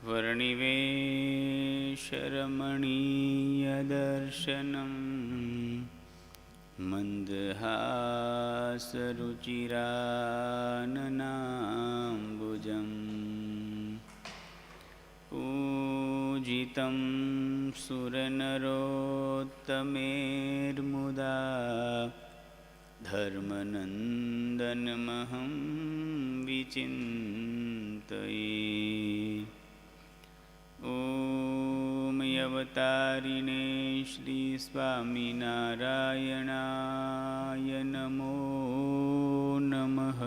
वर्णिवेशरमणीयदर्शनं मन्दहासरुचिराननाम्बुजं पूजितं सुरनरोत्तमेर्मुदा धर्मनन्दनमहं विचिन्तये। ॐ अवतारिणे श्री स्वामिनारायणाय नमो नमः।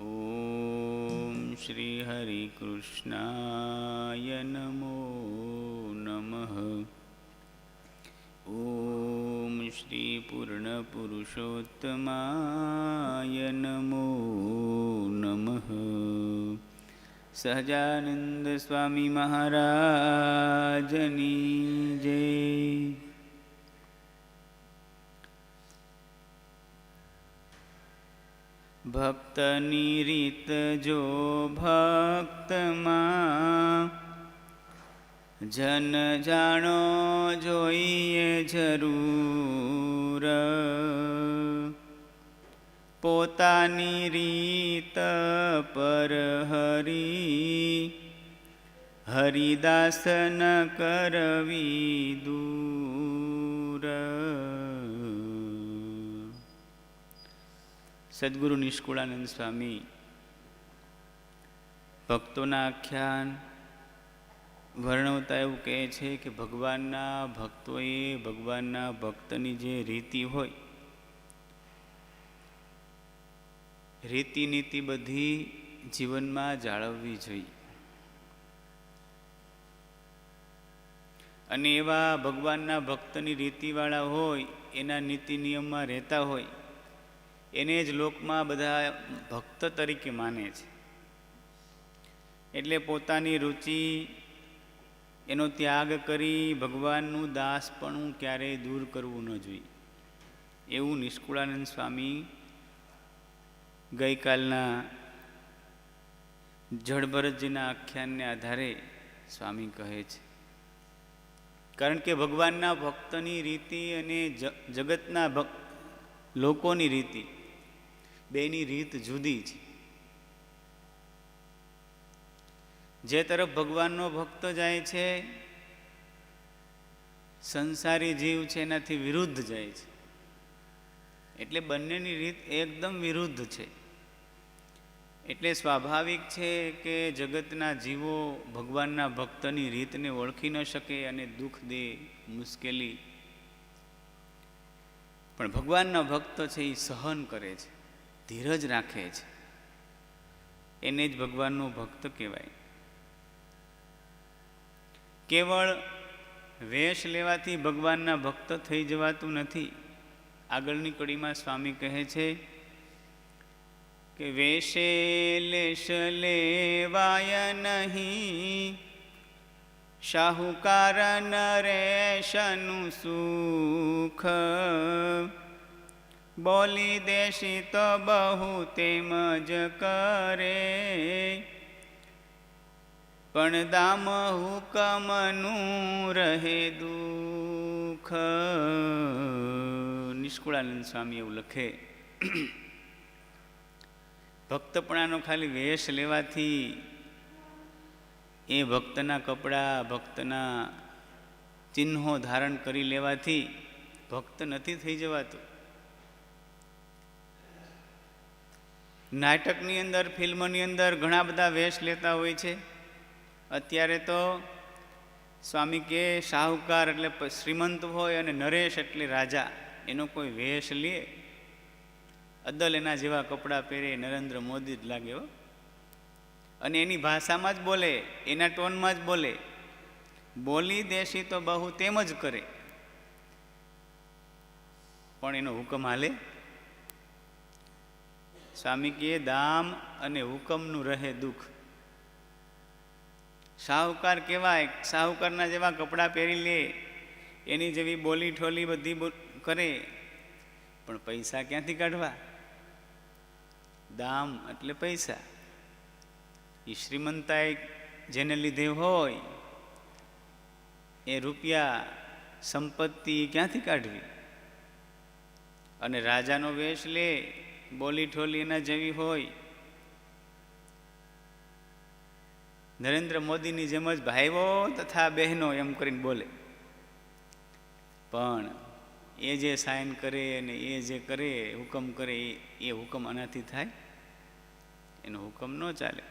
ॐ श्री हरिकृष्णाय नमो नमः। ॐ श्री पूर्णपुरुषोत्तमाय नमो नमः। સહજાનંદ સ્વામી મહારાજની જય। ભક્તની રીત જો ભક્તમાં જન જાણો જોઈએ જરૂર। પોતાની રીત પર હરી હરિદાસ ન કરવી દૂર। સદ્ગુરુ નિષ્કુળાનંદ સ્વામી ભક્તોના આખ્યાન વર્ણવતા એવું કહે છે કે ભગવાનના ભક્તોએ ભગવાનના ભક્તની જે રીતિ હોય, રીતિ નીતિ બધી જીવનમાં જાળવવી જોઈએ। અને એવા ભગવાનના ભક્તની રીતિવાળા હોય, એના નીતિ નિયમમાં રહેતા હોય, એને જ લોકમાં બધા ભક્ત તરીકે માને છે। એટલે પોતાની રુચિ એનો ત્યાગ કરી ભગવાનનું દાસપણું ક્યારેય દૂર કરવું ન જોઈએ, એવું નિષ્કુળાનંદ સ્વામી ગઈકાલના જડભરતજીના આખ્યાનને આધારે સ્વામી કહે છે। કારણ કે ભગવાનના ભક્તની રીતિ અને જગતના લોકોની રીતિ બેની રીત જુદી છે। જે તરફ ભગવાનનો ભક્ત જાય છે, સંસારી જીવ છે એનાથી વિરુદ્ધ જાય છે। એટલે બંનેની રીત એકદમ વિરુદ્ધ છે। એટલે સ્વાભાવિક છે કે જગતના જીવો ભગવાનના ભક્તની રીતને ઓળખી ન શકે અને દુઃખ દે, મુશ્કેલી, પણ ભગવાનના ભક્ત છે એ સહન કરે છે, ધીરજ રાખે છે, એને જ ભગવાનનો ભક્ત કહેવાય। કેવળ વેશ લેવાથી ભગવાનના ભક્ત થઈ જવાતું નથી। આગળની કડીમાં સ્વામી કહે છે કે વેશે લેશ લેવાય નહીં, શાહુકાર નરેશનું સુખ, બોલી દેશી તો બહુ તેમ જ કરે, પણ દામ હુકમનું રહે દુઃખ। નિષ્કુળાનંદ સ્વામી એવું લખે, ભક્તપણાનો ખાલી વેશ લેવાથી, એ ભક્તના કપડાં, ભક્તના ચિહ્નો ધારણ કરી લેવાથી ભક્ત નથી થઈ જવાતું। નાટકની અંદર, ફિલ્મની અંદર ઘણા બધા વેશ લેતા હોય છે। અત્યારે તો સ્વામી કે શાહુકાર એટલે શ્રીમંત હોય અને નરેશ એટલે રાજા, એનો કોઈ વેશ લે, અદલ એના જેવા કપડાં પહેરે, નરેન્દ્ર મોદી જ લાગે હો। અને એની ભાષામાં જ બોલે, એના ટોનમાં જ બોલે, બોલી દેશી તો બહુ તેમ જ કરે, પણ એનો હુકમ હાલે। સ્વામી કહે દામ અને હુકમનું રહે દુઃખ। શાહુકાર કહેવાય, શાહુકારના જેવા કપડાં પહેરી લે, એની જેવી બોલી ઠોલી બધી કરે, પણ પૈસા ક્યાંથી કાઢવા? દામ એટલે પૈસા. એ શ્રીમંતાઈ જેને લીધે હોય એ રૂપિયા સંપત્તિ ક્યાંથી કાઢવી? અને રાજાનો વેશ લે, બોલી ઠોલી એના જેવી હોય. નરેન્દ્ર મોદીની જેમ જ ભાઈઓ તથા બહેનો એમ કરીને બોલે, પણ એ જે સાઇન કરે અને એ જે કરે, હુકમ કરે, એ હુકમ આનાથી થાય? એનો હુકમ ન ચાલે.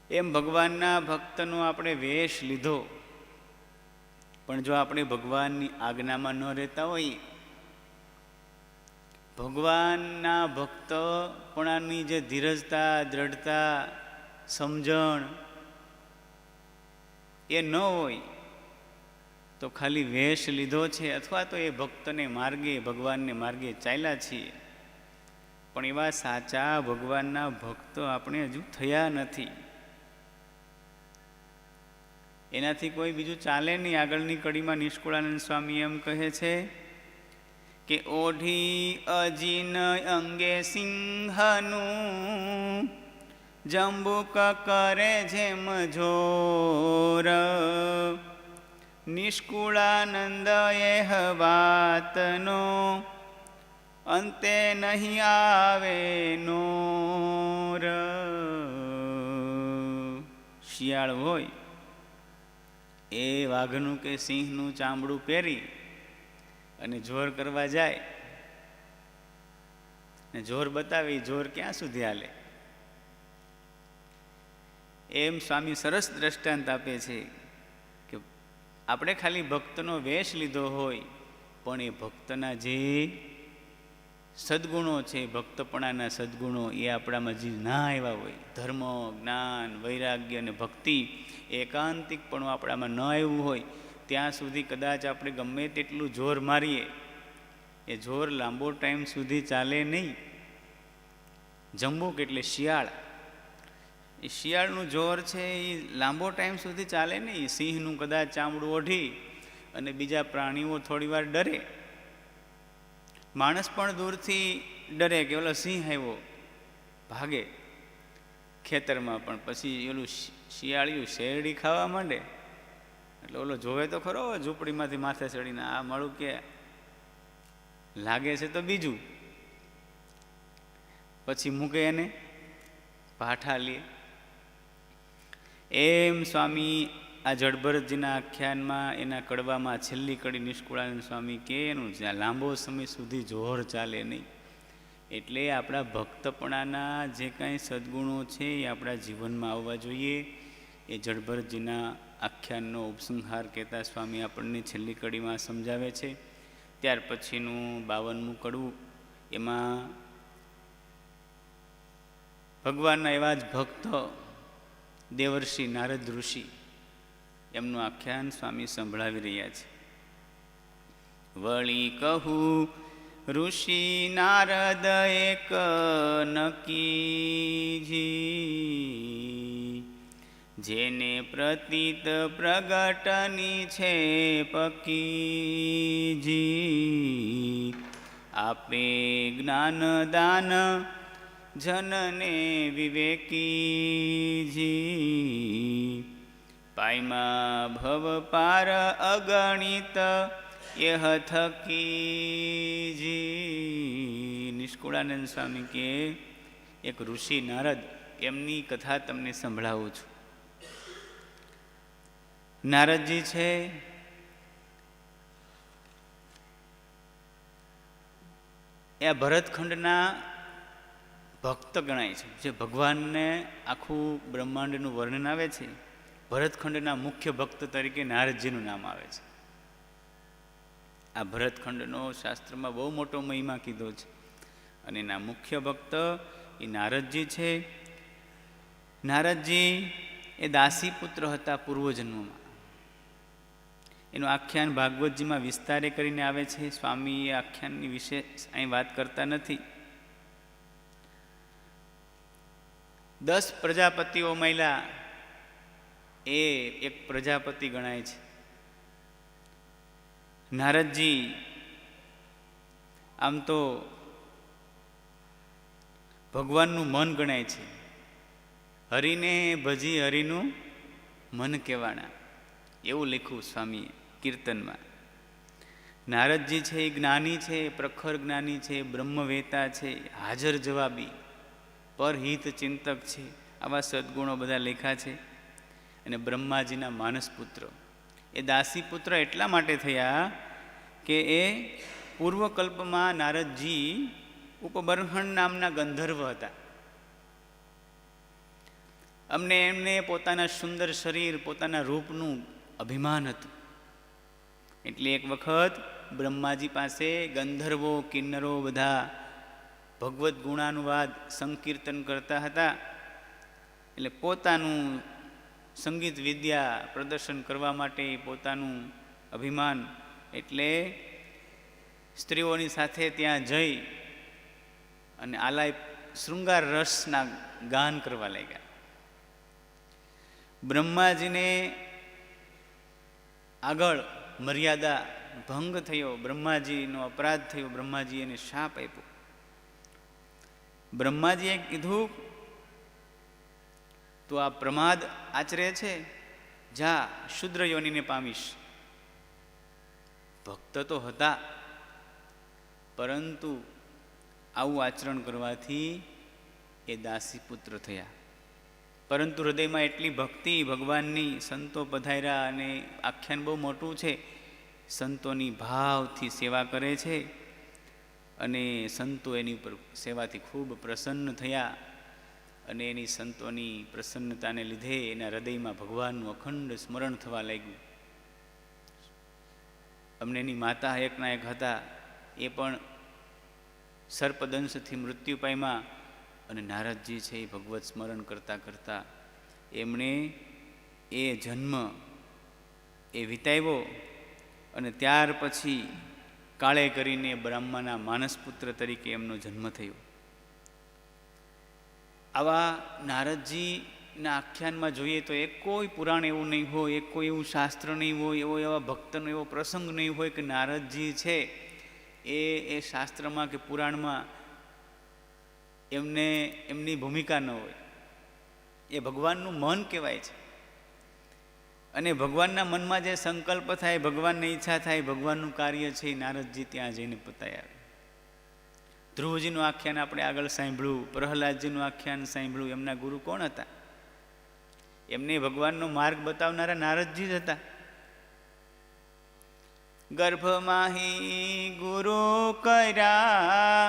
એમ ભગવાનના ભક્તનો આપણે વેશ લીધો, પણ જો આપણે ભગવાનની આજ્ઞામાં ન રહેતા હોઈએ, ભગવાનના ભક્તપણાની જે ધીરજતા, દ્રઢતા, સમજણ એ ન હોય, તો ખાલી વેશ લીધો છે અથવા તો એ ભક્તને માર્ગે, ભગવાનને માર્ગે ચાલ્યા છીએ, પણ એવા સાચા ભગવાનના ભક્તો આપણે હજુ થયા નથી. એનાથી કોઈ બીજું ચાલે નહીં. આગળની કડીમાં નિષ્કુળાનંદ સ્વામી એમ કહે છે કે ઓઢી અજીન અંગે સિંહનું જંબુક કરે જેમ જોર, નિષ્કુળાનંદ એહ વાતનો અંતે નહીં આવે નોર. શિયાળ હોય એ વાઘનું કે સિંહનું ચામડું પહેરી અને જોર કરવા જાય ને જોર બતાવી, જોર ક્યાં સુધી હાલે? એમ સ્વામી સરસ દ્રષ્ટાંત આપે છે કે આપણે ખાલી ભક્તનો વેશ લીધો હોય, પણ એ ભક્તના જે સદ્ગુણો છે, ભક્તપણાના સદ્ગુણો એ આપણામાં જે ના આવ્યા હોય, ધર્મ, જ્ઞાન, વૈરાગ્ય અને ભક્તિ, એકાંતિકપણું આપણામાં ન આવ્યું હોય, ત્યાં સુધી કદાચ આપણે ગમે તેટલું જોર મારીએ, એ જોર લાંબો ટાઈમ સુધી ચાલે નહીં. જંબુક એટલે શિયાળ, એ શિયાળનું જોર છે એ લાંબો ટાઈમ સુધી ચાલે નહીં. સિંહનું કદાચ ચામડું ઓઢી અને બીજા પ્રાણીઓ થોડી વાર ડરે, માણસ પણ દૂરથી ડરે કે ઓલો સિંહ આવ્યો, ભાગે ખેતરમાં, પણ પછી ઓલું શિયાળિયું શેરડી ખાવા માંડે એટલે ઓલો જોવે તો ખરો ઝૂંપડીમાંથી માથે ચડીને, આ મળું કે લાગે છે તો બીજું, પછી મૂકે એને પાઠા લે. એમ સ્વામી આ જડભરતજીના આખ્યાનમાં, એના કડવામાં છેલ્લી કડી નિષ્કુળાનંદ સ્વામી કે એનું જ્યાં લાંબો સમય સુધી જોર ચાલે નહીં. એટલે આપણા ભક્તપણાના જે કાંઈ સદ્ગુણો છે એ આપણા જીવનમાં આવવા જોઈએ. એ જડભરતજીના આખ્યાનનો ઉપસંહાર કહેતા સ્વામી આપણને છેલ્લી કડીમાં સમજાવે છે. ત્યાર પછીનું 52મું કડવું, એમાં ભગવાનના એવા જ ભક્ત દેવર્ષિ નારદ ઋષિ એમનું આખ્યાન સ્વામી સંભળાવી રહ્યા છે. વળી કહું ઋષિ નારદ એક નકીજી, જેને પ્રતીત પ્રગટની છે પકીજી, આપે જ્ઞાન દાન જનને વિવેકીજી, પાયમાં ભવ પાર અગણિત એહ થકીજી. નિષ્કુળાનંદ સ્વામી કે એક ઋષિ નારદ એમની કથા તમને સંભળાવું છું. નારદજી છે એ ભરતખંડના ભક્ત ગણાય છે. જે ભગવાનને આખું બ્રહ્માંડનું વર્ણન આવે છે, ભરતખંડના મુખ્ય ભક્ત તરીકે નારદજીનું નામ આવે છે. આ ભરતખંડનો શાસ્ત્રમાં બહુ મોટો મહિમા કીધો છે, અને એના મુખ્ય ભક્ત એ નારદજી છે. નારદજી એ દાસી પુત્ર હતા પૂર્વજન્મમાં. એનું આખ્યાન ભાગવતજીમાં વિસ્તારે કરીને આવે છે. સ્વામી એ આખ્યાનની વિશે અહીં વાત કરતા નથી. 10 પ્રજાપતિઓ મહિલા એ એક પ્રજાપતિ ગણાય છે. નારદજી આમ તો ભગવાનનું મન ગણાય છે. હરિને ભજી હરિનું મન કહેવાના, એવું લખ્યું સ્વામીએ કીર્તનમાં. નારદજી છે એ જ્ઞાની છે, પ્રખર જ્ઞાની છે, બ્રહ્મવેતા છે, હાજર જવાબી, પરહિત ચિંતક છે, આવા સદગુણો બધા લેખા છે. અને બ્રહ્માજીના માનસ પુત્ર, એ દાસી પુત્ર એટલા માટે થયા કે એ પૂર્વકલ્પમાં નારદજી ઉપબર્હણ નામના ગંધર્વ હતા. એમને પોતાના સુંદર શરીર, પોતાના રૂપનું અભિમાન હતું. એટલે એક વખત બ્રહ્માજી પાસે ગંધર્વો, કિન્નરો બધા ભગવદ્ ગુણાનુવાદ સંકીર્તન કરતા હતા. એટલે પોતાનું સંગીત વિદ્યા પ્રદર્શન કરવા માટે પોતાનું અભિમાન, એટલે સ્ત્રીઓની સાથે ત્યાં જઈ અને આલાય શૃંગાર રસના ગાન કરવા લાગ્યા. બ્રહ્માજીને આગળ મર્યાદા ભંગ થયો, બ્રહ્માજીનો અપરાધ થયો, બ્રહ્માજી એને શાપ આપ્યો. બ્રહ્માજીએ કીધું, તો આ પ્રમાદ આચરે છે, જા શુદ્ર યોનિને પામીશ. ભક્ત તો હતા, પરંતુ આવું આચરણ કરવાથી એ દાસી પુત્ર થયા. પરંતુ હૃદયમાં એટલી ભક્તિ ભગવાનની, સંતો પધાર્યા અને આખ્યાન બહુ મોટું છે. સંતોની ભાવથી સેવા કરે છે અને સંતો એની ઉપર સેવાથી ખૂબ પ્રસન્ન થયા. અને એની સંતોની પ્રસન્નતાને લીધે એના હૃદયમાં ભગવાનનું અખંડ સ્મરણ થવા લાગ્યું. અમને એની માતા એકના એક હતા, એ પણ સર્પદંશથી મૃત્યુ પામ્યા. અને નારદજી છે એ ભગવત સ્મરણ કરતાં કરતાં એમણે એ જન્મ એ વિતાવ્યો. અને ત્યાર પછી કાળે કરીને બ્રહ્માના માનસપુત્ર તરીકે એમનો જન્મ થયો. આવા નારદજીના આખ્યાનમાં જોઈએ તો એક કોઈ પુરાણ એવું નહીં હોય, એક કોઈ એવું શાસ્ત્ર નહીં હોય, એવા ભક્તનો એવો પ્રસંગ નહીં હોય કે નારદજી છે એ શાસ્ત્રમાં કે પુરાણમાં એમની ભૂમિકા ન હોય. એ ભગવાનનું મન કહેવાય છે. અને ભગવાનના મનમાં જે સંકલ્પ થાય, ભગવાનની ઈચ્છા થાય, ભગવાનનું કાર્ય છે એ નારદજી ત્યાં જઈને પતાય આવે. ધ્રુવજીનું આખ્યાન આપણે આગળ સાંભળ્યું, પ્રહલાદજીનું આખ્યાન સાંભળ્યું. એમના ગુરુ કોણ હતા? એમને ભગવાનનો માર્ગ બતાવનારા નારદજી જ હતા. ગર્ભમાહી ગુરુ કર્યા,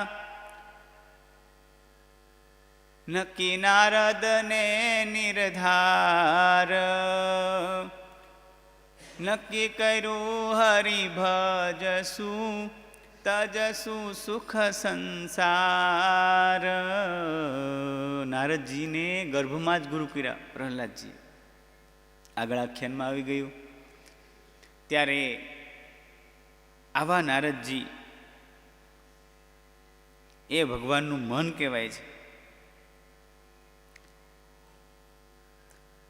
નક્કી નારદને નિર્ધાર. નક્કી કર્યું હરિભજસું, તજસું સુખ સંસાર. નારદજીને ગર્ભમાં જ ગુરુ કર્યા પ્રહલાદજી. આગળ આખ્યાનમાં આવી ગયું. ત્યારે આવા નારદજી એ ભગવાનનું મન કહેવાય છે.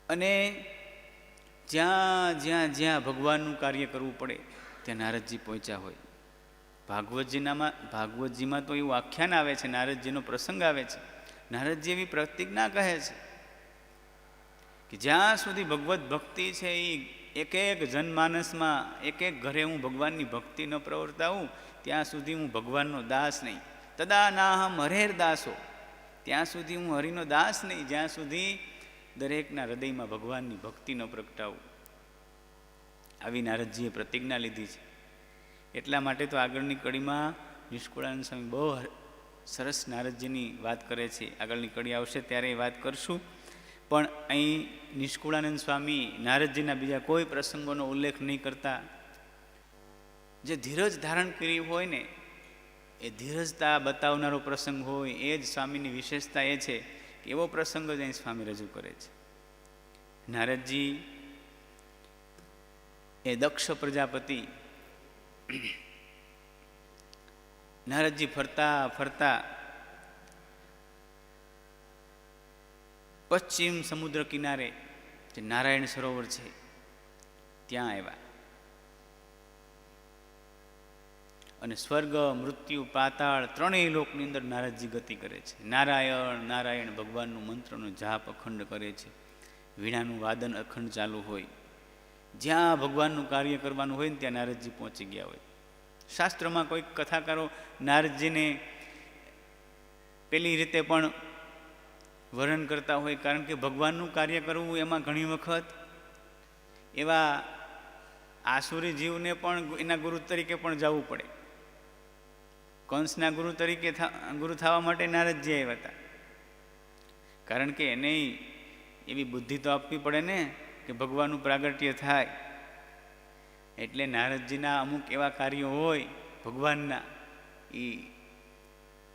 અને જ્યાં ભગવાનનું કાર્ય કરવું પડે ત્યાં નારદજી પહોંચ્યા હોય. ભાગવતજીમાં તો એવું આખ્યાન આવે છે, નારદજીનો પ્રસંગ આવે છે. નારદજી એવી પ્રતિજ્ઞા કહે છે કે જ્યાં સુધી ભગવત ભક્તિ છે એ એક એક જનમાનસમાં, એક એક ઘરે હું ભગવાનની ભક્તિ ન પ્રવર્તાવું ત્યાં સુધી હું ભગવાનનો દાસ નહીં. તદા નાહમ હરેર દાસો, ત્યાં સુધી હું હરિનો દાસ નહીં, જ્યાં સુધી દરેકના હૃદયમાં ભગવાનની ભક્તિ ન પ્રગટાવું. આવી નારદજીએ પ્રતિજ્ઞા લીધી છે. એટલા માટે તો આગળની કડીમાં નિષ્કુળાનંદ સ્વામી બહુ સરસ નારદજીની વાત કરે છે. આગળની કડી આવશે ત્યારે એ વાત કરશું. પણ અહીં નિષ્કુળાનંદ સ્વામી નારદજીના બીજા કોઈ પ્રસંગોનો ઉલ્લેખ નહીં કરતા. જે ધીરજ ધારણ કરી હોય ને, એ ધીરજતા બતાવનારો પ્રસંગ હોય, એ જ સ્વામીની વિશેષતા એ છે કે એવો પ્રસંગ જ અહીં સ્વામી રજૂ કરે છે. નારદજી એ દક્ષ પ્રજાપતિ, નારદજી ફરતા ફરતા પશ્ચિમ સમુદ્ર કિનારે જે નારાયણ સરોવર છે ત્યાં આવ્યા. અને સ્વર્ગ, મૃત્યુ, પાતાળ ત્રણેય લોકની અંદર નારદજી ગતિ કરે છે. નારાયણ નારાયણ ભગવાનનું મંત્રનો જાપ અખંડ કરે છે. વીણાનું વાદન અખંડ ચાલુ હોય. જ્યાં ભગવાનનું કાર્ય કરવાનું હોય ને ત્યાં નારદજી પહોંચી ગયા હોય. શાસ્ત્રમાં કોઈક કથાકારો નારદજીને પેલી રીતે પણ વર્ણન કરતા હોય, કારણ કે ભગવાનનું કાર્ય કરવું એમાં ઘણી વખત એવા આસુરી જીવને પણ એના ગુરુ તરીકે પણ જવું પડે. કંસના ગુરુ તરીકે ગુરુ થવા માટે નારદજી આવ્યા હતા, કારણ કે એને એવી બુદ્ધિ તો આપવી પડે ને કે ભગવાનનું પ્રાગટ્ય થાય. એટલે નારદજીના અમુક એવા કાર્યો હોય ભગવાનના, એ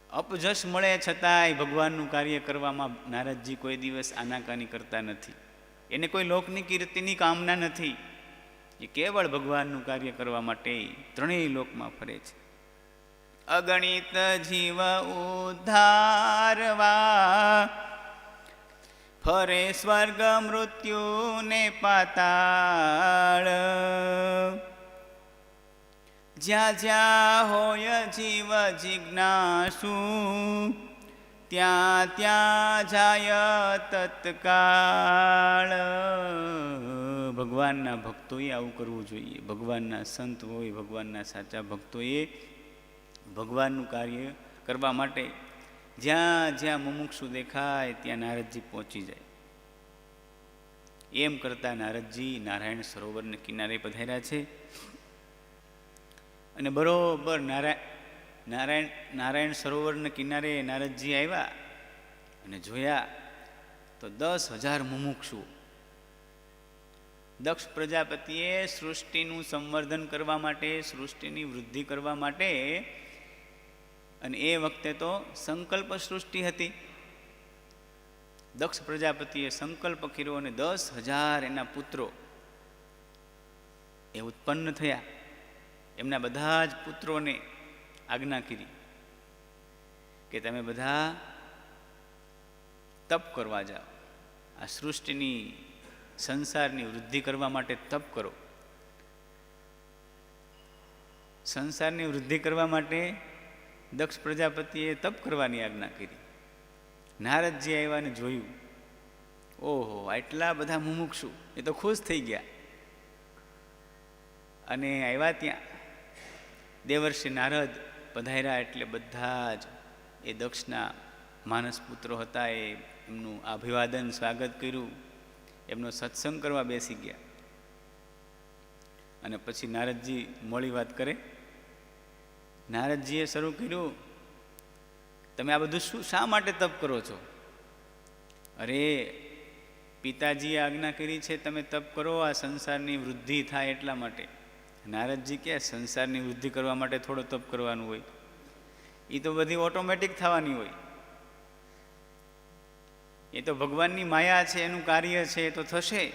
અપજશ મળે છતાંય ભગવાનનું કાર્ય કરવામાં નારદજી કોઈ દિવસ આનાકાની કરતા નથી. એને કોઈ લોકની કીર્તિની કામના નથી. એ કેવળ ભગવાનનું કાર્ય કરવા માટે ત્રણેય લોકમાં ફરે છે. અગણિત જીવ ઉદ્ધારવા ફરે સ્વર્ગ, મૃત્યુ ને પાતાળ. જ્યાં જ્યાં હોય જીવ જિજ્ઞાસુ, ત્યાં ત્યાં જાય તત્કાળ. ભગવાનના ભક્તોએ આવું કરવું જોઈએ. ભગવાનના સંત હોય, ભગવાનના સાચા ભક્તોએ ભગવાનનું કાર્ય કરવા માટે જ્યાં જ્યાં મુમુક્ષુ દેખાય ત્યાં નારદજી પહોંચી જાય. એમ કરતા નારદજી નારાયણ સરોવરને કિનારે પધાર્યા છે. અને બરોબર નારાયણ સરોવરને કિનારે નારદજી આવ્યા અને જોયા તો 10,000 મુમુક્ષુ. દક્ષ પ્રજાપતિએ સૃષ્ટિનું સંવર્ધન કરવા માટે, સૃષ્ટિની વૃદ્ધિ કરવા માટે, અને એ વખતે તો સંકલ્પ સૃષ્ટિ હતી. દક્ષ પ્રજાપતિએ સંકલ્પ કર્યો અને 10,000 એના પુત્રો એ ઉત્પન્ન થયા. એમના બધા જ પુત્રોને આજ્ઞા કરી કે તમે બધા તપ કરવા જાઓ, આ સૃષ્ટિની સંસારની વૃદ્ધિ કરવા માટે તપ કરો. સંસારની વૃદ્ધિ કરવા માટે દક્ષ પ્રજાપતિએ તપ કરવાની આજ્ઞા કરી. નારદજી આવ્યા ને જોયું, ઓહો આટલા બધા મુમુક્ષુ. એ તો ખુશ થઈ ગયા અને આવ્યા ત્યાં દેવર્ષિ નારદ પધાર્યા એટલે બધા જ એ દક્ષના માનસ પુત્રો હતા એ એમનું અભિવાદન સ્વાગત કર્યું, એમનો સત્સંગ કરવા બેસી ગયા. અને પછી નારદજી મોડી વાત કરે. નારદજીએ શરૂ કર્યું, તમે આ બધું શા માટે તપ કરો છો? અરે પિતાજીએ આજ્ઞા કરી છે તમે તપ કરો, આ સંસારની વૃદ્ધિ થાય એટલા માટે. નારદજી કે સંસારની વૃદ્ધિ કરવા માટે થોડો તપ કરવાનું હોય, એ તો બધી ઓટોમેટિક થવાની હોય. એ તો ભગવાનની માયા છે, એનું કાર્ય છે, એ તો થશે.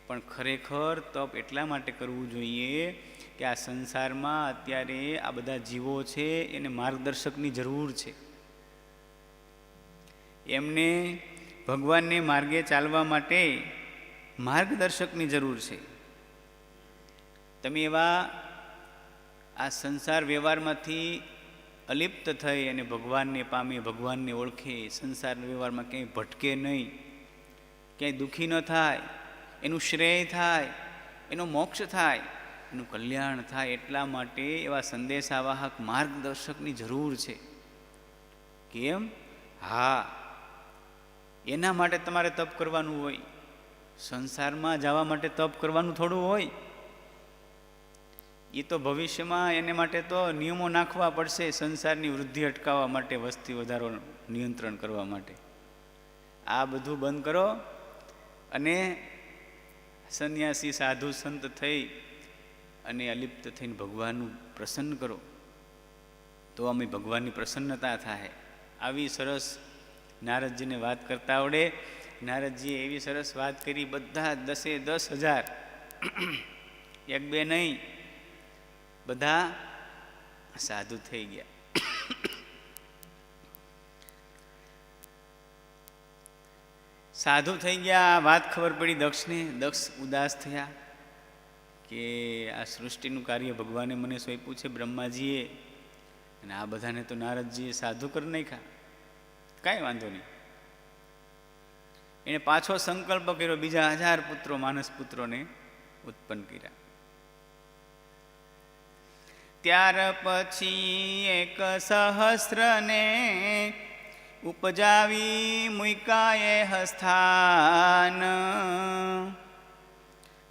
પણ ખરેખર તપ એટલા માટે કરવું જોઈએ કે આ સંસારમાં અત્યારે આ બધા જીવો છે એને માર્ગદર્શકની જરૂર છે. એમને ભગવાનને માર્ગે ચાલવા માટે માર્ગદર્શકની જરૂર છે. તમે એવા આ સંસાર વ્યવહારમાંથી અલિપ્ત થઈ અને ભગવાનને પામે, ભગવાનને ઓળખે, સંસાર વ્યવહારમાં ક્યાંય ભટકે નહીં, ક્યાંય દુઃખી ન થાય, એનું શ્રેય થાય, એનો મોક્ષ થાય, એનું કલ્યાણ થાય, એટલા માટે એવા સંદેશાવાહક માર્ગદર્શકની જરૂર છે. કેમ? હા, એના માટે તમારે તપ કરવાનું હોય. સંસારમાં જવા માટે તપ કરવાનું થોડું હોય. એ તો ભવિષ્યમાં એને માટે તો નિયમો નાખવા પડશે, સંસારની વૃદ્ધિ અટકાવવા માટે, વસ્તી વધારો નિયંત્રણ કરવા માટે. આ બધું બંધ કરો અને સંન્યાસી સાધુ સંત થઈ અને અલિપ્ત થઈને ભગવાનનું પ્રસન્ન કરો, તો અમે ભગવાનની પ્રસન્નતા થાય. આવી સરસ નારદજીને વાત કરતા આવડે. નારદજીએ એવી સરસ વાત કરી, બધા 10,000 એક બે નહીં, બધા સાધુ થઈ ગયા. સાધુ થઈ ગયા. વાત ખબર પડી દક્ષને. દક્ષ ઉદાસ થયા. કે આ સૃષ્ટિનું કાર્ય ભગવાને મને સોંપ્યું છે બ્રહ્માજીએ, અને આ બધાને તો નારદજીએ સાધુ કરી નાખ્યા, કાંઈ વાંધો નહીં. એણે પાછો સંકલ્પ કર્યો, બીજા 1000 પુત્રો માનસ પુત્રોને ઉત્પન્ન કર્યા. ત્યાર પછી 1 સહસ્રને ઉપજાવી મુકાએ હસ્થાન,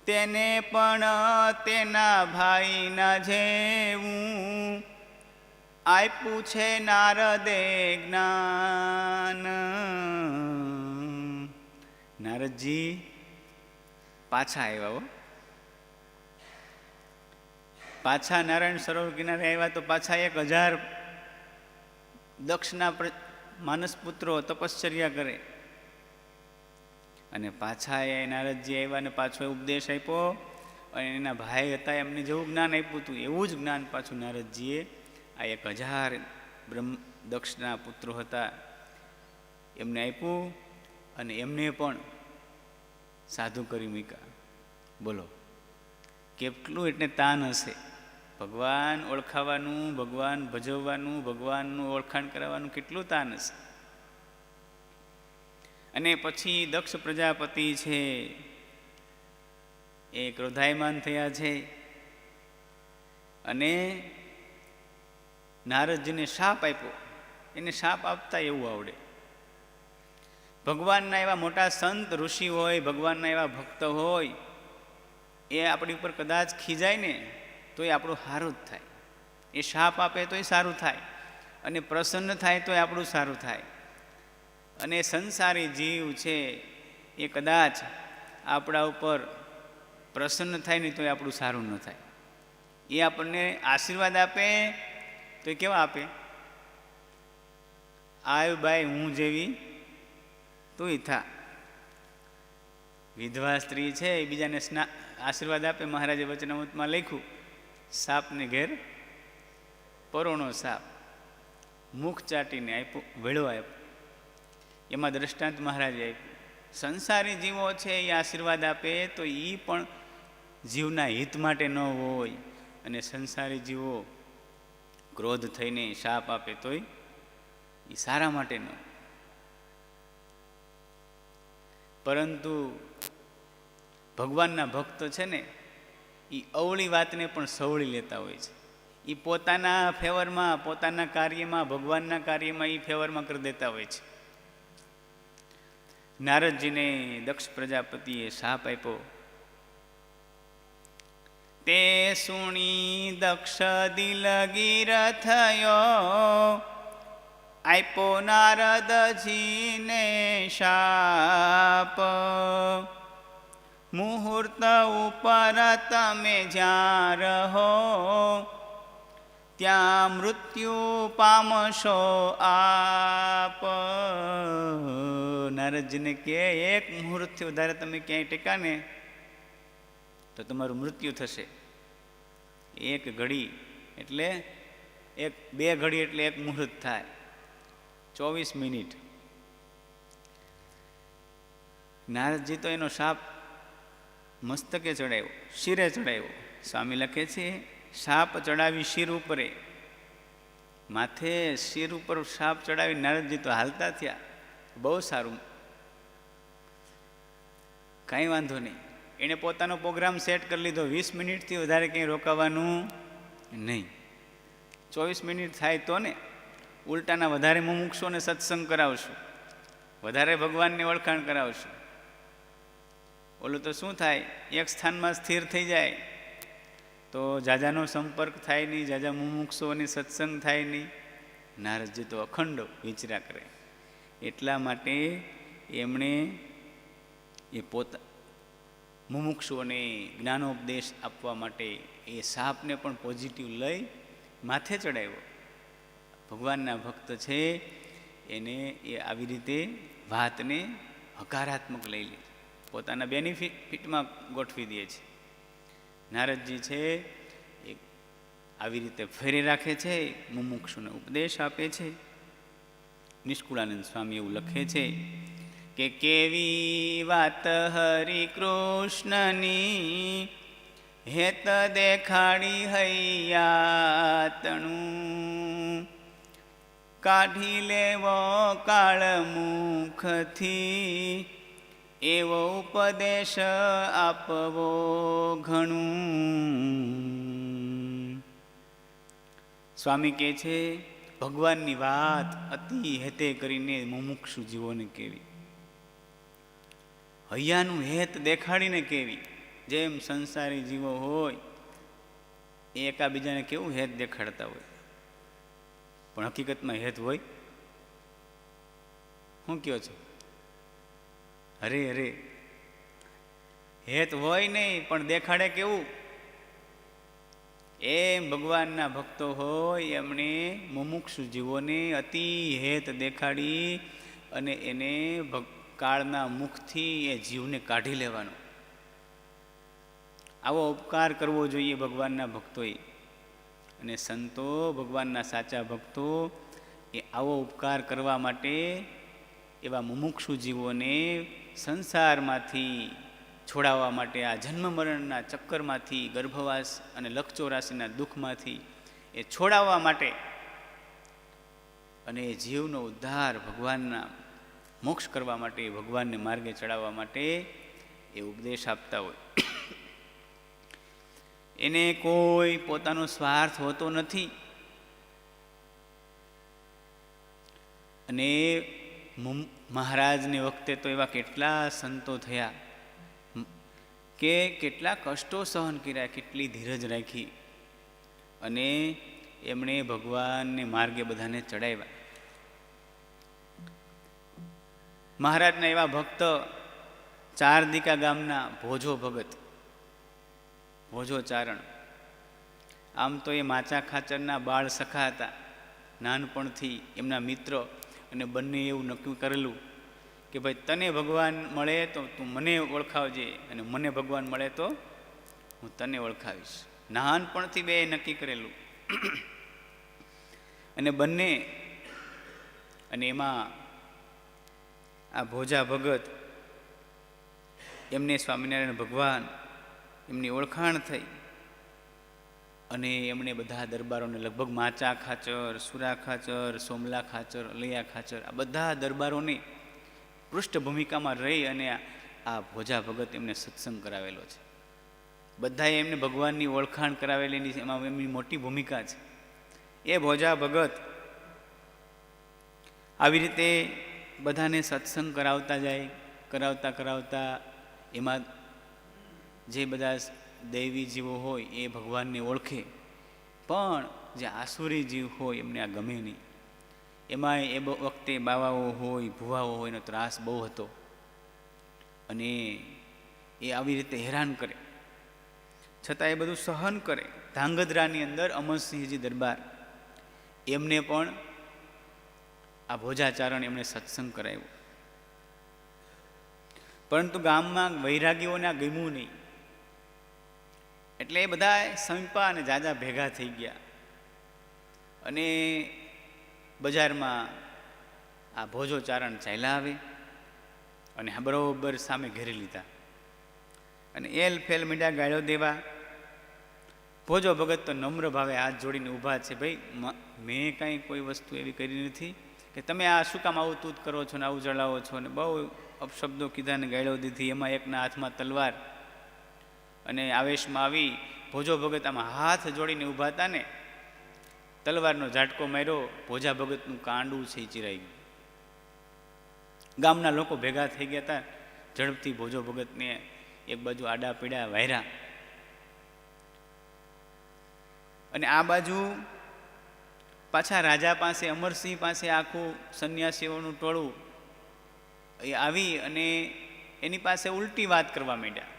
તેને પણ તેના ભાઈના જેવું આપ્યું છે નારદે જ્ઞાન. નારદજી પાછા આવ્યા હો, પાછા નારાયણ સરોવર કિનારે આવ્યા તો પાછા 1000 દક્ષના માનસ પુત્રો તપશ્ચર્યા કરે, અને પાછા એ નારદજી આવ્યા ને પાછો ઉપદેશ આપ્યો, અને એના ભાઈ હતા એમને જેવું જ્ઞાન આપ્યું હતું એવું જ જ્ઞાન પાછું નારદજીએ આ 1000 દક્ષના પુત્રો હતા એમને આપ્યું, અને એમને પણ સાધુ કરી મૂક્યા. બોલો કેટલું એટલે તાન હશે. ભગવાન ઓળખાવાનું, ભગવાન ભજવવાનું, ભગવાનનું ઓળખાણ કરાવવાનું કેટલું તાન હશે. અને પછી દક્ષ પ્રજાપતિ છે એ ક્રોધાયમાન થયા છે, અને નારદજીને શાપ આપ્યો. એને શાપ આપતા એવું આવડે. ભગવાનના એવા મોટા સંત ઋષિ હોય, ભગવાનના એવા ભક્ત હોય, એ આપણી ઉપર કદાચ ખીજાય ને તો એ આપણું સારું જ થાય. એ શાપ આપે તો એ સારું થાય, અને પ્રસન્ન થાય તો એ આપણું સારું થાય. અને સંસારી જીવ છે એ કદાચ આપણા ઉપર પ્રસન્ન થાય નહીં તો એ આપણું સારું ન થાય. એ આપણને આશીર્વાદ આપે તો એ કેવા આપે? આવ બાઈ હું જેવી તુંય થા. વિધવા સ્ત્રી છે એ બીજાને આશીર્વાદ આપે. મહારાજે વચનામૃતમાં લખ્યું, સાપને ઘેર પરોણો સાપ, મુખ ચાટીને આપ્યું, વેળો આપ્યો. એમાં દ્રષ્ટાંત મહારાજે આપ્યું. સંસારી જીવો છે એ આશીર્વાદ આપે તો એ પણ જીવના હિત માટે ન હોય, અને સંસારી જીવો ક્રોધ થઈને શાપ આપે તોય એ સારા માટે ન. પરંતુ ભગવાનના ભક્ત છે ને એ અવળી વાતને પણ સવળી લેતા હોય છે. એ પોતાના ફેવરમાં, પોતાના કાર્યમાં, ભગવાનના કાર્યમાં એ ફેવરમાં કરી દેતા હોય છે. નારદજીને દક્ષ પ્રજાપતિએ શાપ આપ્યો. તે સુણી દક્ષ દિલગીર થયો, આપ્યો નારદજીને શાપ. મુહૂર્ત ઉપર તમે જ્યાં રહો, ત્યાં મૃત્યુ પામશો આપ. નારદજીને કે એક મુહૂર્તથી વધારે તમે ક્યાંય ટેકા ને તો તમારું મૃત્યુ થશે. એક ઘડી એટલે 2 ઘડી એટલે 1 મુહૂર્ત થાય, 24 મિનિટ. નારદજી તો એનો શાપ મસ્તકે ચડાવ્યો, શિરે ચડાવ્યો. સ્વામી લખે છે, શાપ ચડાવી શિર ઉપરે. માથે શિર ઉપર શાપ ચડાવી નારદજી તો હાલતા થયા. બહુ સારું, કાંઈ વાંધો નહીં. એણે પોતાનો પ્રોગ્રામ સેટ કરી લીધો, 20 મિનિટથી વધારે કંઈ રોકાવાનું નહીં. 24 મિનિટ થાય તો ને ઉલટાના વધારે મુમુક્ષોને સત્સંગ કરાવશું, વધારે ભગવાનને ઓળખાણ કરાવશું. ઓલું તો શું થાય, એક સ્થાનમાં સ્થિર થઈ જાય તો જાજાનો સંપર્ક થાય નહીં, જાજા મુમુક્ષોને સત્સંગ થાય નહીં. નારદજી તો અખંડ વિચરા કરે. એટલા માટે એમણે એ મુમુક્ષુઓને જ્ઞાનોપદેશ આપવા માટે એ સાપને પણ પોઝિટિવ લઈ માથે ચડાવ્યો. ભગવાનના ભક્ત છે એને એ આવી રીતે વાતને હકારાત્મક લઈ લે, પોતાના બેનિફિટમાં ગોઠવી દે છે. નારદજી છે એ આવી રીતે ફેરી રાખે છે, મુમુક્ષુને ઉપદેશ આપે છે. નિષ્કુળાનંદ સ્વામી એવું લખે છે કે કેવી વાત હરિ કૃષ્ણની, હેત દેખાડી હૈયાતણું, કાઢી લેવો કાળ મુખથી, એવો ઉપદેશ આપવો ઘણું. સ્વામી કહે છે ભગવાનની વાત અતિ હેતે કરીને મુમુક્ષુ જીવોને કેવી, હૈયાનું હેત દેખાડીને કેવી. જેમ સંસારી જીવો હોય એ એકાબીજાને કેવું હેત દેખાડતા હોય, પણ હકીકતમાં હેત હોય? શું કહો છો? અરે અરે, હેત હોય નહીં, પણ દેખાડે કેવું? એમ ભગવાનના ભક્તો હોય એમણે મુમુક્ષુ જીવોને અતિ હેત દેખાડી અને એને કાળના મુખથી એ જીવને કાઢી લેવાનો, આવો ઉપકાર કરવો જોઈએ ભગવાનના ભક્તોએ. અને સંતો, ભગવાનના સાચા ભક્તો એ આવો ઉપકાર કરવા માટે એવા મુમુક્ષુ જીવોને સંસારમાંથી છોડાવવા માટે, આ જન્મ મરણના ચક્કરમાંથી, ગર્ભવાસ અને લક્ષચોરાશીના દુઃખમાંથી એ છોડાવવા માટે અને એ જીવનો ઉદ્ધાર ભગવાનના મોક્ષ કરવા માટે, ભગવાનને માર્ગે ચડાવવા માટે એ ઉપદેશ આપતા હોય. એને કોઈ પોતાનો સ્વાર્થ હોતો નથી. અને મહારાજની વખતે તો એવા કેટલા સંતો થયા કે કેટલા કષ્ટો સહન કર્યા, કેટલી ધીરજ રાખી અને એમણે ભગવાનને માર્ગે બધાને ચડાવ્યા. મહારાજના એવા ભક્ત ચારદીકા ગામના ભોજો ભગત, ભોજો ચારણ, આમ તો એ માચા ખાચરના બાળ સખા હતા નાનપણથી, એમના મિત્ર, અને બંને એવું નક્કી કરેલું કે ભાઈ તને ભગવાન મળે તો તું મને ઓળખાવજે, અને મને ભગવાન મળે તો હું તને ઓળખાવીશ. નાનપણથી બે નક્કી કરેલું. અને બંને, અને એમાં આ ભોજા ભગત એમને સ્વામિનારાયણ ભગવાન એમની ઓળખાણ થઈ અને એમણે બધા દરબારોને, લગભગ માચા ખાચર, સુરા ખાચર, સોમલા ખાચર, અલૈયા ખાચર, આ બધા દરબારોને પૃષ્ઠભૂમિકામાં રહી અને આ ભોજા ભગત એમને સત્સંગ કરાવેલો છે. બધાએ એમને ભગવાનની ઓળખાણ કરાવેલી, એમાં એમની મોટી ભૂમિકા છે. એ ભોજા ભગત આવી રીતે બધાને સત્સંગ કરાવતા જાય, કરાવતા કરાવતા એમાં જે બધા દૈવી જીવો હોય એ ભગવાનને ઓળખે, પણ જે આસુરી જીવ હોય એમને આ ગમે નહીં. એમાં એ વખતે બાવાઓ હોય, ભુવાઓ હોય એનો ત્રાસ બહુ હતો અને એ આવી રીતે હેરાન કરે, છતાં એ બધું સહન કરે. ધાંગધ્રાની અંદર અમરસિંહજી દરબાર, એમને પણ આ ભોજાચારણ એમણે સત્સંગ કરાવ્યો, પરંતુ ગામમાં વૈરાગીઓને આ ગમ્યું નહીં, એટલે એ બધા સંપા અને જાજા ભેગા થઈ ગયા અને બજારમાં આ ભોજો ચારણ ચાલ્યા આવે અને બરોબર સામે ઘેરી લીધા અને એલ ફેલ મીંડા ગાળ્યો દેવા. ભોજો ભગત તો નમ્ર ભાવે હાથ જોડીને ઊભા છે, ભાઈ મેં કાંઈ કોઈ વસ્તુ એવી કરી નથી કે તમે આ શું કામ આવું તૂત કરો છો ને આવું જળાવો છો, ને બહુ અપશબ્દો કીધા ને ગાળ્યો દીધી. એમાં એકના હાથમાં તલવાર, અને આવેશમાં આવી ભોજો ભગત આમાં હાથ જોડીને ઊભા હતા ને તલવારનો ઝાટકો માર્યો, ભોજા ભગતનું કાંડું છે એ ચીરાઈ ગયું. ગામના લોકો ભેગા થઈ ગયા હતા, ઝડપથી ભોજો ભગતને એક બાજુ આડા પીડા વાયરા, અને આ બાજુ પાછા રાજા પાસે, અમરસિંહ પાસે આખું સંન્યાસીઓનું ટોળું એ આવી અને એની પાસે ઉલટી વાત કરવા માંડ્યા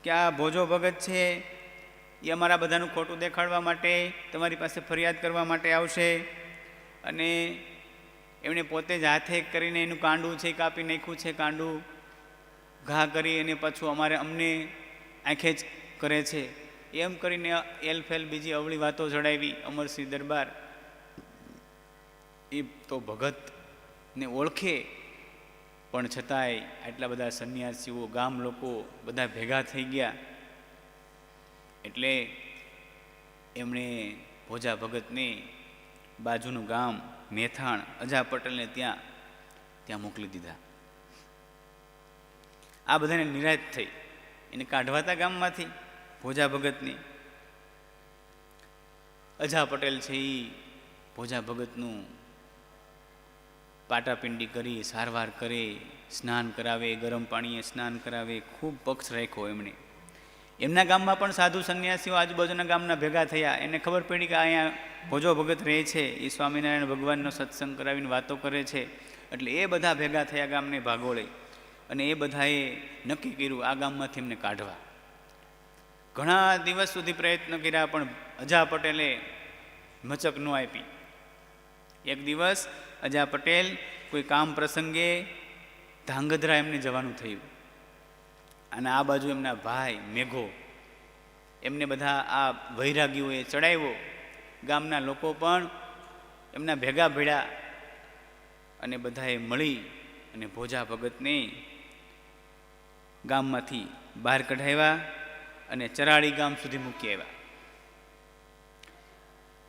કે આ ભોજો ભગત છે એ અમારા બધાનું ખોટું દેખાડવા માટે તમારી પાસે ફરિયાદ કરવા માટે આવશે, અને એમણે પોતે જ હાથે કરીને એનું કાંડું છે કાપી નાખ્યું છે, કાંડું ઘા કરી અને પાછું અમને આંખે જ કરે છે. એમ કરીને એલફેલ બીજી અવળી વાતો જણાવી. અમરસિંહ દરબાર એ તો ભગતને ઓળખે, પણ છતાંય આટલા બધા સંન્યાસીઓ, ગામ લોકો બધા ભેગા થઈ ગયા એટલે એમણે ભોજા ભગતને બાજુનું ગામ મેથાણ અજા પટેલને ત્યાં મોકલી દીધા. આ બધાને નિરાશ થઈ, એને કાઢવાતા ગામમાંથી ભોજા ભગતની. અજા પટેલ છે એ ભોજા ભગતનું પાટાપિંડી કરી સારવાર કરે, સ્નાન કરાવે, ગરમ પાણીએ સ્નાન કરાવે, ખૂબ પક્ષ રાખ્યો એમણે. એમના ગામમાં પણ સાધુ સંન્યાસીઓ આજુબાજુના ગામના ભેગા થયા. એને ખબર પડી કે અહીંયા ભોજો ભગત રહે છે, એ સ્વામિનારાયણ ભગવાનનો સત્સંગ કરાવીને વાતો કરે છે. એટલે એ બધા ભેગા થયા ગામને ભાગોળે, અને એ બધાએ નક્કી કર્યું આ ગામમાંથી એમને કાઢવા. ઘણા દિવસ સુધી પ્રયત્ન કર્યા, પણ અજા પટેલે મચક ન આપી. એક દિવસ અજા પટેલ કોઈ કામ પ્રસંગે ધાંગધ્રા એમને જવાનું થયું, અને આ બાજુ એમના ભાઈ મેઘો એમને બધા આ વૈરાગીઓએ ચડાવ્યો. ગામના લોકો પણ એમના ભેગા ભેળ્યા, અને બધાએ મળી અને ભોજા ભગતને ગામમાંથી બહાર કઢાવ્યા અને ચરાળી ગામ સુધી મૂકી આવ્યા.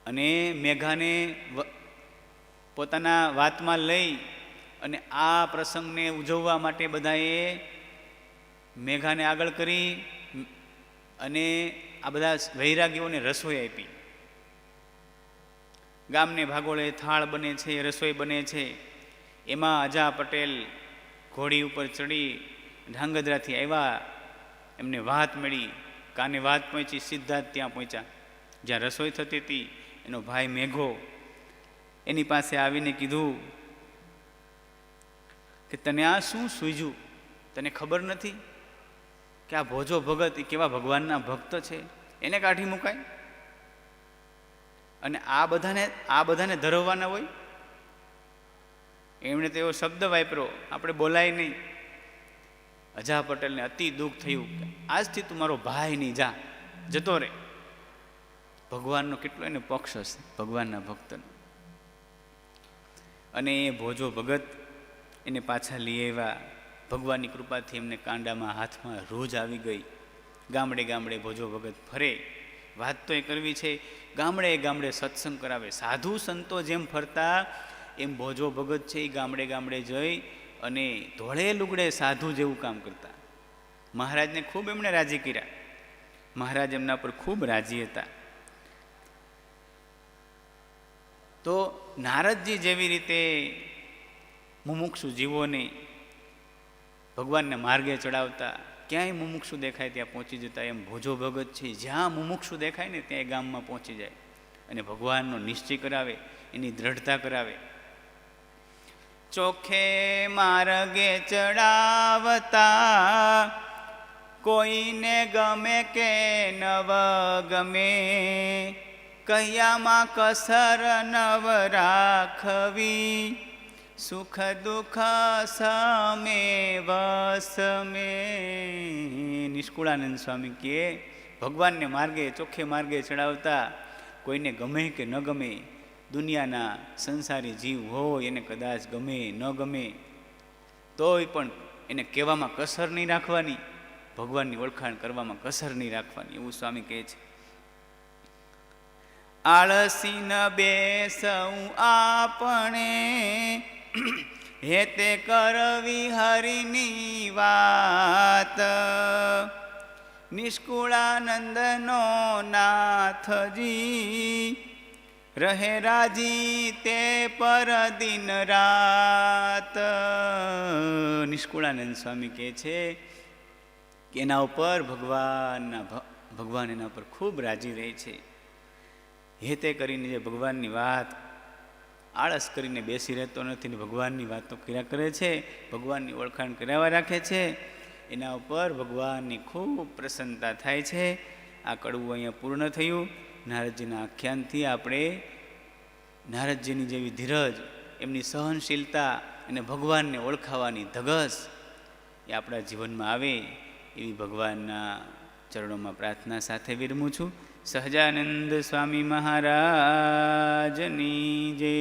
અને મેઘાને પોતાના વાતમાં લઈ અને આ પ્રસંગને ઉજવવા માટે બધાએ મેઘાને આગળ કરી અને આ બધા વૈરાગીઓને રસોઈ આપી. ગામને ભાગોળે થાળ બને છે, રસોઈ બને છે. એમાં અજા પટેલ ઘોડી ઉપર ચડી ધાંગધ્રાથી આવ્યા, એમને વાત મળી, કાને વાત પહોંચી, સીધા જ ત્યાં પહોંચ્યા જ્યાં રસોઈ થતી હતી. એનો ભાઈ મેઘો એની પાસે આવીને કીધું કે તને આ શું સૂઝ્યું? તને ખબર નથી કે આ ભોજો ભગત એ કેવા ભગવાનના ભક્ત છે, એને કાઢી મુકાય? અને આ બધાને ધરવવાના હોય? એમણે તો એવો શબ્દ વાપર્યો, આપણે બોલાય નહીં. અજા પટેલને અતિ દુઃખ થયું કે આજથી તું મારો ભાઈ નહીં, જા, જતો રહે. ભગવાનનો કેટલો એને પક્ષ હશે, ભગવાનના ભક્તનો. અને એ ભોજો ભગત એને પાછા લઈ આવ્યા. ભગવાનની કૃપાથી એમને કાંડામાં હાથમાં રોજ આવી ગઈ. ગામડે ગામડે ભોજો ભગત ફરે. વાત તો એ કરવી છે, ગામડે ગામડે સત્સંગ કરાવે. સાધુ સંતો જેમ ફરતા એમ ભોજો ભગત છે એ ગામડે ગામડે જઈ અને ધોળે લુગડે સાધુ જેવું કામ કરતા. મહારાજને ખૂબ એમણે રાજી કર્યા. મહારાજ એમના પર ખૂબ રાજી હતા. તો નારદજી જેવી રીતે મુમુક્ષુ જીવોને ભગવાનને માર્ગે ચડાવતા, ક્યાંય મુમુક્ષુ દેખાય ત્યાં પહોંચી જતા, એમ ભોજો ભગત છે જ્યાં મુમુક્ષુ દેખાય ને ત્યાં એ ગામમાં પહોંચી જાય અને ભગવાનનો નિશ્ચય કરાવે, એની દ્રઢતા કરાવે. ચોખે માર્ગે ચડાવતા, કોઈને ગમે કે નવ ગમે, કયામાં કસર નવ રાખવી, સુખ દુઃખ સમે વસમે. નિષ્કુળાનંદ સ્વામી કહે, ભગવાનને માર્ગે ચોખ્ખે માર્ગે ચડાવતા, કોઈને ગમે કે ન ગમે, દુનિયાના સંસારી જીવ હોય એને કદાચ ગમે ન ગમે તોય પણ એને કહેવામાં કસર નહીં રાખવાની, ભગવાનની ઓળખાણ કરવામાં કસર નહીં રાખવાની, એવું સ્વામી કહે છે. આળસી ન બેસવું આપણે, હેતે કરવી હરિની વાત, નિષ્કુળાનંદનો નાથજી, રહે રાજી તે પર દિન રાત. નિષ્કુળાનંદ સ્વામી કહે છે કે એના ઉપર ભગવાન એના પર ખૂબ રાજી રહે છે. હેતે કરીને જે ભગવાનની વાત, આળસ કરીને બેસી રહેતો નથી ને ભગવાનની વાતો કર્યા કરે છે, ભગવાનની ઓળખાણ કરાવવા રાખે છે, એના ઉપર ભગવાનની ખૂબ પ્રસન્નતા થાય છે. આ કડવું અહીંયા પૂર્ણ થયું. નારદજીના આખ્યાનથી આપણે નારદજીની જેવી ધીરજ, એમની સહનશીલતા અને ભગવાનને ઓળખાવાની ધગસ એ આપણા જીવનમાં આવે એવી ભગવાનના ચરણોમાં પ્રાર્થના સાથે વિરમું છું. સહજાનંદ સ્વામી મહારાજની જય.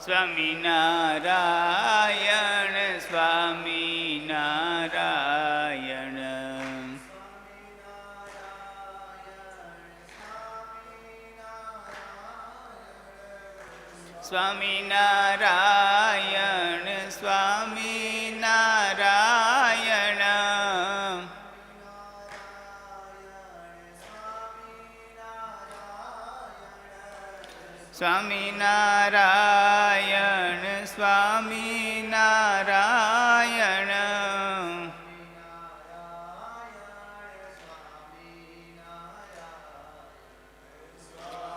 સ્વામિનારાયણ સ્વામિનારાયણ. સ્વામિનારાયણ સ્વામિનારાયણ. સ્વામિનારાયણ સ્વામિનારાયણ.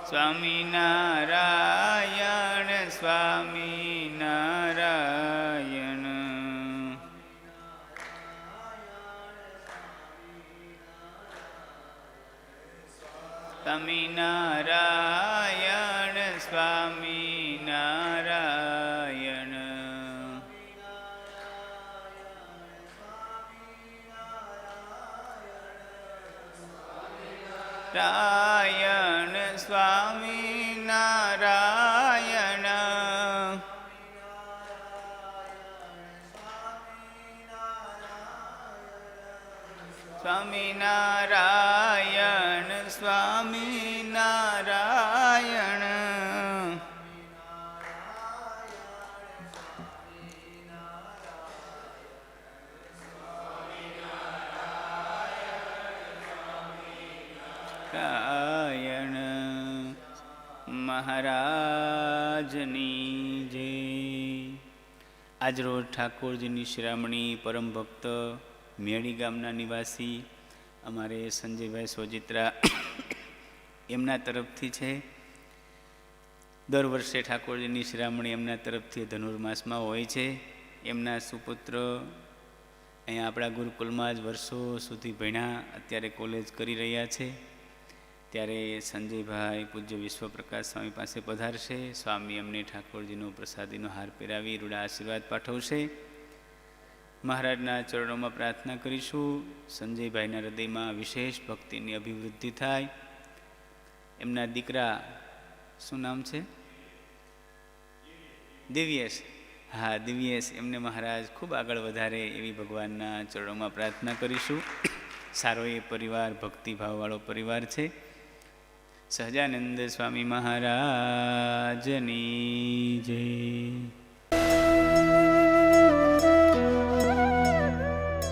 સ્વામિનારાયણ સ્વામિનારાયણ. સ્વામિનારાયણ સ્વામિનારાયણ. રાયણ સ્વામિનારાયણ. સ્વામિનારાયણ સ્વામિનારાયણ. રાયણ મહારાજની જય. આજરોજ ઠાકોરજીની શિરામણી પરમ ભક્ત મેળી ગામના નિવાસી અમારે સંજયભાઈ સોજિત્રા એમના તરફથી છે. દર વર્ષે ઠાકોરજીની શિરામણી એમના તરફથી ધનુર્માસમાં હોય છે. એમના સુપુત્ર અહીંયા આપણા ગુરુકુલમાં જ વર્ષો સુધી ભણ્યા, અત્યારે કોલેજ કરી રહ્યા છે. ત્યારે સંજયભાઈ પૂજ્ય વિશ્વપ્રકાશ સ્વામી પાસે પધારશે. સ્વામી એમને ઠાકોરજીનો પ્રસાદીનો હાર પહેરાવી રૂડા આશીર્વાદ પાઠવશે. મહારાજના ચરણોમાં પ્રાર્થના કરીશું સંજયભાઈના હૃદયમાં વિશેષ ભક્તિની અભિવૃદ્ધિ થાય. એમના દીકરા શું નામ છે? દિવ્યેશ. હા, દિવ્યેશ, એમને મહારાજ ખૂબ આગળ વધારે એવી ભગવાનના ચરણોમાં પ્રાર્થના કરીશું. સારો એ પરિવાર, ભક્તિભાવવાળો પરિવાર છે. સહજાનંદ સ્વામી મહારાજની જય.